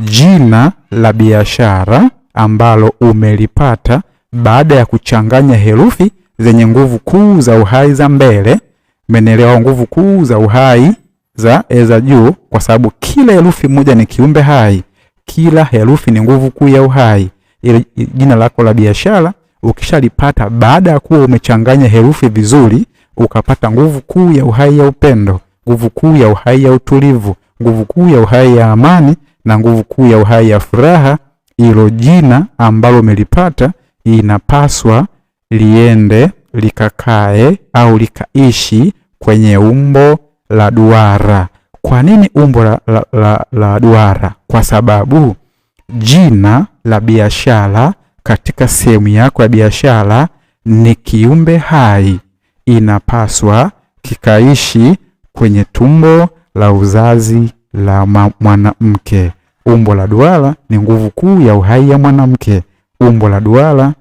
jina la biashara ambalo umelipata baada ya kuchanganya herufi zenye nguvu kuu za uhai za mbele. Menelewa nguvu kuu za uhai za juu, kwa sababu kila herufi moja ni kiumbe hai. Kila herufi ni nguvu kuu ya uhai. Ile jina lako la biashara ukishalipata baada ya kuwa umechanganya herufi vizuri, ukapata nguvu kuu ya uhai ya upendo, nguvu kuu ya uhai ya utulivu, nguvu kuu ya uhai ya amani na nguvu kuu ya uhai ya furaha. Hilo jina ambalo umelipata inapaswa liende likakae au likaishi kwenye umbo la duara. Kwa nini umbo la duara? Kwa sababu jina la biashara katika sehemu yako ya biashara ni kiumbe hai, inapaswa kikaishi kwenye tumbo la uzazi la mwanamke. Umbo la duara ni nguvu kuu ya uhai ya mwanamke. Umbo la duara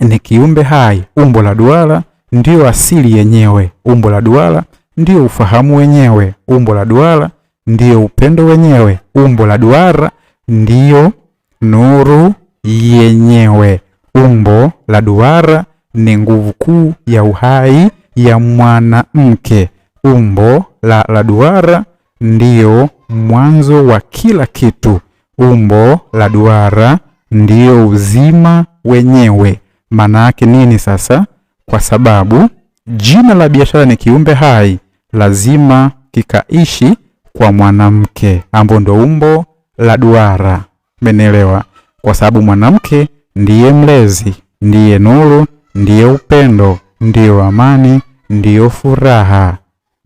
ni kiumbe hai. Umbo la duara ndio asili yenyewe. Umbo la duara ndio ufahamu wenyewe. Umbo la duara ndio upendo wenyewe. Umbo la duara ndio nuru yenyewe. Umbo la duara ni nguvu kuu ya uhai ya mwanamke. Umbo la duara ndio mwanzo wa kila kitu. Umbo la duara ndio uzima wenyewe. Maana yake nini sasa? Kwa sababu jina la biashara ni kiumbe hai, lazima kikaishi kwa mwanamke, ambapo ndo umbo la duara. Menelewa? Kwa sababu mwanamke ndiye mlezi, ndiye nuru, ndiye upendo, ndiyo amani, ndiyo furaha.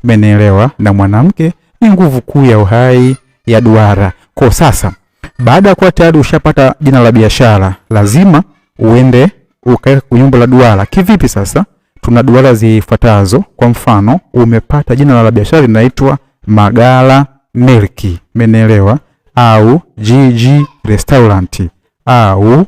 Menelewa? Na mwanamke ni nguvu kuu ya uhai ya duara. Kwa sasa baada ya kuwa tayari ushapata jina la biashara, lazima uende ukae kwenye umbo la duara. Kivipi sasa? Tuna duara zifuatazo. Kwa mfano, umepata jina la biashara linaitwa Magala Milki. Menelewa? Au GG Restaurant au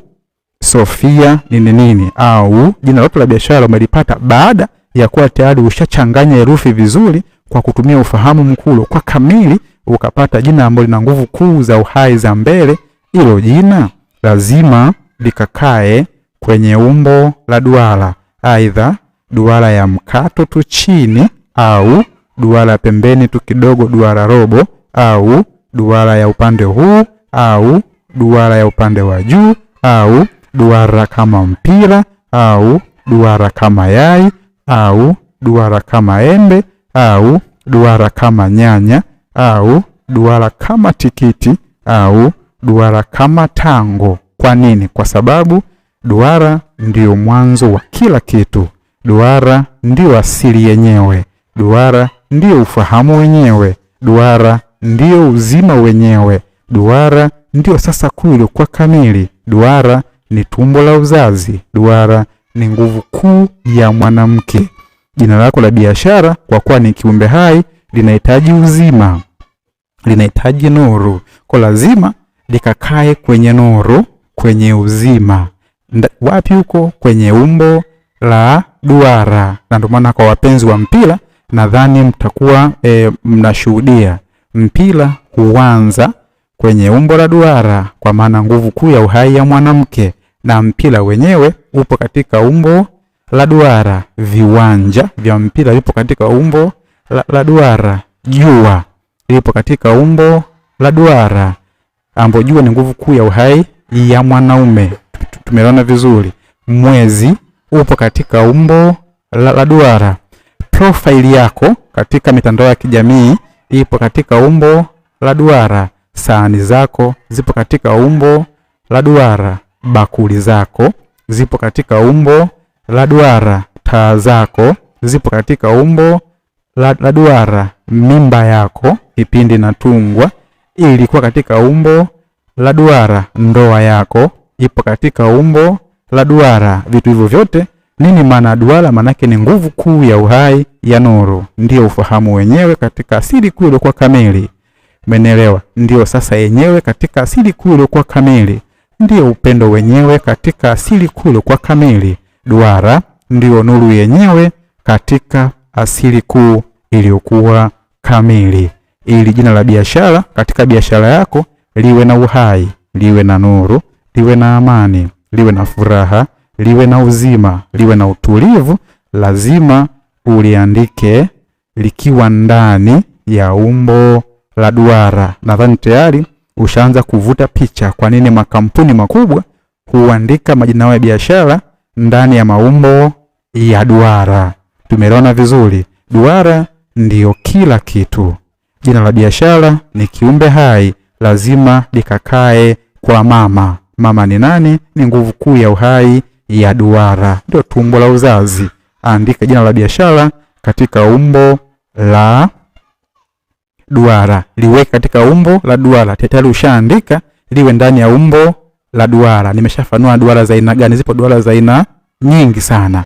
Sofia nini au jina lote la biashara umelipata baada ya kuwa tayari ushachanganya herufi vizuri kwa kutumia ufahamu mkuu kwa kamili, ukapata jina ambalo lina nguvu kuu za uhai za mbele. Hilo jina lazima likakae kwenye umbo la duara, aidha duara ya mkato tu chini, au duara pembeni tu kidogo, duara robo, au duara ya upande huu, au duara ya upande wa juu, au duara kama mpira, au duara kama yai, au duara kama embe, au duara kama nyanya, au duara kama tikiti, au duara kama tango. Kwa nini? Kwa sababu duara ndio mwanzo wa kila kitu. Duara ndio asili yenyewe. Duara ndio ufahamu wenyewe. Duara ndio uzima wenyewe. Duara ndio sasa kuu kwa kamili. Duara ni tumbo la uzazi. Duara ni nguvu kuu ya mwanamke. Jina lako la biashara kwa kuwa ni kiumbe hai linahitaji uzima, linahitaji nuru. Kwa lazima likakae kwenye nuru, kwenye uzima. Wapi huko? Kwenye umbo la duara. Na ndio maana kwa wapenzi wa mpira nadhani mtakuwa mnashuhudia mpira huanza kwenye umbo la duara, kwa maana nguvu kuu ya uhai ya mwanamke, na mpira wenyewe upo katika umbo la duara. Viwanja vya mpira vipo katika umbo la duara. Jua lipo katika umbo la duara, ambapo jua ni nguvu kuu ya uhai ya mwanaume. Tumeona vizuri. Mwezi upo katika umbo la duara. Profile yako katika mitandao ya kijamii ipo katika umbo la duara. Sahani zako zipo katika umbo la duara. Bakuli zako zipo katika umbo la duara. Taa zako zipo katika umbo la duara. Mimba yako kipindi natungwa ilikuwa katika umbo la duara. Ndoa yako ipo katika umbo la duara. Vitu hivyo vyote nini maana duara? Manake ni nguvu kuu ya uhai ya nuru, ndio ufahamu wenyewe katika asili kuu iliyokuwa kamili. Menelewa? Ndio sasa yenyewe katika asili kuu iliyokuwa kamili, ndio upendo wenyewe katika asili kuu iliyokuwa kamili. Duara ndio nuru yenyewe katika asili kuu iliyokuwa kamili. ili jina la biashara katika biashara yako liwe na uhai, liwe na nuru, liwe na amani, liwe na furaha, liwe na uzima, liwe na utulivu, lazima uliandike likiwa ndani ya umbo la duara. Nadhani tayari ushaanza kuvuta picha kwa nini makampuni makubwa huandika majina yao ya biashara ndani ya maumbo ya duara. Tumeona vizuri, duara ndiyo kila kitu. Jina la biashara ni kiumbe hai, lazima likakae kwa mama. Mama ni nani? Ni nguvu kuu ya uhai ya duara, ndio tumbo la uzazi. Andika jina la biashara katika umbo la duara, liweke katika umbo la duara. Tayari ushaandika liwe ndani ya umbo la duara. Nimeshafanua duara za aina gani, zipo duara za aina nyingi sana.